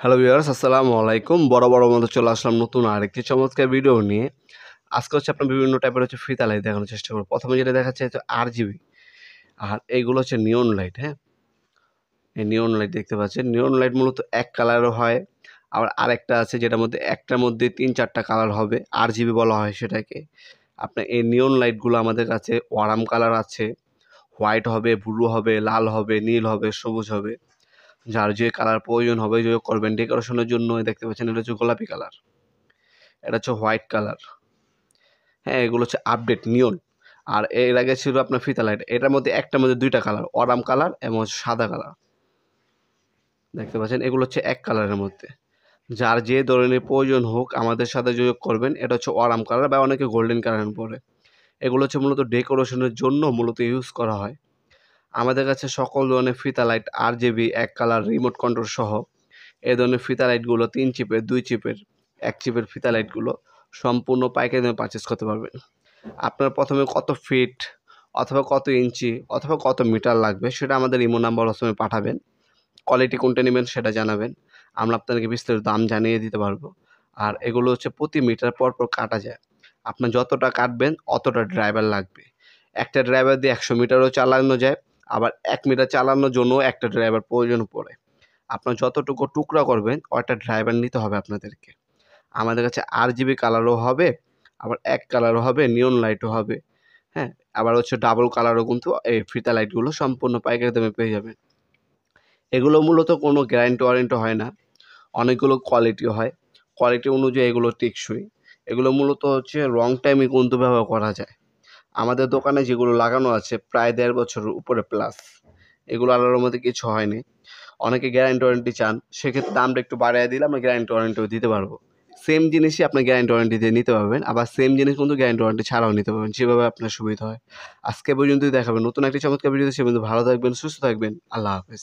Hello viewers, আসসালামু আলাইকুম। বড় মতো চলে আসলাম নতুন আরেকটি চমৎকার ভিডিও নিয়ে। আজকে আপনার বিভিন্ন টাইপের ফিতা লাইট দেখানোর চেষ্টা করব। প্রথমে যেটা দেখাচ্ছে RGB, আর এইগুলো নিয়ন লাইট। হ্যাঁ, এই নিয়ন লাইট দেখতে পাচ্ছেন। নিয়ন লাইট মূলত এক কালারও হয়, আবার আরেকটা আছে যেটার মধ্যে একটার মধ্যে ৩-৪টা কালার হবে, RGB বলা হয় সেটাকে। আপনার এই নিয়ন লাইটগুলো আমাদের কাছে ওয়ারাম কালার আছে, হোয়াইট হবে, ব্লু হবে, লাল হবে, নীল হবে, সবুজ হবে। যার যে কালার প্রয়োজন হবে যে করবেন। ডেকোরেশনের জন্য দেখতে পাচ্ছেন এটা গোলাপি কালার, এটা হোয়াইট কালার। হ্যাঁ, এগুলো আপডেট নিয়ন। আর এর আগে ছিল আপনার ফিতা লাইট, এটার মধ্যে একটার মধ্যে 2টা কালার, অরাম কালার এবং সাদা কালার। দেখতে পাচ্ছেন এগুলো এক কালারের মধ্যে। যার যে ধরনের প্রয়োজন হোক আমাদের সাথে যোগাযোগ করবেন। এটা অরাম কালার বা অনেকে গোল্ডেন কালার পরে। এগুলো মূলত ডেকোরেশনের জন্য মূলত ইউজ করা হয়। আমাদের কাছে সকল ধরনের ফিতা লাইট RGB, এক কালার, রিমোট কন্ট্রোল সহ এই ধরনের ফিতা লাইটগুলো 3 চিপের, 2 চিপের, 1 চিপের ফিতা লাইটগুলো সম্পূর্ণ পাইকারি দামে পারচেজ করতে পারবেন। আপনার প্রথমে কত ফিট অথবা কত ইঞ্চি অথবা কত মিটার লাগবে সেটা আমাদের ইমো নাম্বার মাধ্যমে পাঠাবেন। কোয়ালিটি কোনটা নেবেন সেটা জানাবেন। আমরা আপনাদেরকে বিস্তারিত দাম জানিয়ে দিতে পারবো। আর এগুলো প্রতি মিটার পর কাটা যায়। আপনার যতটা কাটবেন অতটা ড্রাইভার লাগবে। একটা ড্রাইভার দিয়ে 100 মিটারও চালানো যায়, আবার 1 মিটার চালানোর জন্য একটা ড্রাইভার প্রয়োজন পড়ে। আপনার যতটুকু টুকরা করবেন ওইটা ড্রাইভার নিতে হবে আপনাদেরকে। আমাদের কাছে RGB কালারও হবে, আবার এক কালারও হবে, নিয়ন লাইটও হবে। হ্যাঁ, আবার ডাবল কালারও কিন্তু এই ফিতা লাইটগুলো সম্পূর্ণ পাইকারি দামে পেয়ে যাবেন। এগুলো মূলত কোনো গ্যারান্টি ওয়ারেন্টি হয় না, অনেকগুলো কোয়ালিটি হয়। কোয়ালিটি অনুযায়ী এগুলো টেকসই। এগুলো মূলত লং টাইমে কিন্তু ব্যবহার করা যায়। আমাদের দোকানে যেগুলো লাগানো আছে প্রায় 1.5 বছরের উপরে প্লাস। এগুলো আল্লাহর মধ্যে কিছু হয়নি। অনেকে গ্যারান্টি ওয়ারেন্টি চান, সেক্ষেত্রে দামটা একটু বাড়িয়ে দিলে আমরা গ্যারান্টি ওয়ারেন্টিও দিতে পারবো। সেম জিনিসই আপনি গ্যারান্টি ওয়ারেন্টি দিয়ে নিতে পারবেন, আবার সেম জিনিস কিন্তু গ্যারান্টি ওয়ারেন্টি ছাড়াও নিতে পারবেন, যেভাবে আপনার সুবিধা হয়। আজকে পর্যন্তই দেখাবেন নতুন একটি চমৎকার ভিডিওতে। সে পর্যন্ত ভালো থাকবেন, সুস্থ থাকবেন। আল্লাহ হাফেজ।